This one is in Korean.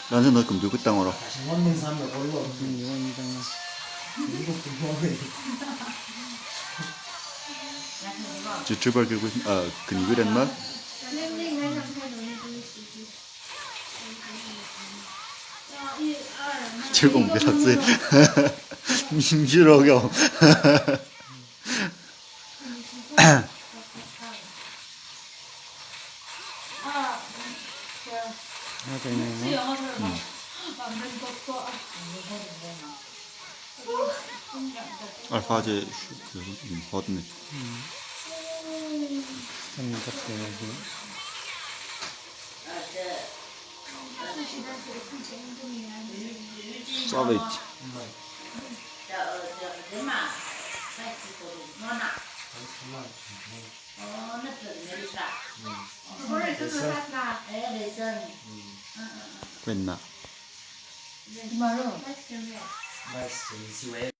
나는 너 그럼 누구 땅으로? 원능 사면 걸로 원장. 이것도 뭐해. 주출 결국 그니 그랬나? 즐거운 게 샀지. 민주로경. 맞아요. 알파제 버드네. 좀 같아요. 서베이지. 됐나? 맛있어.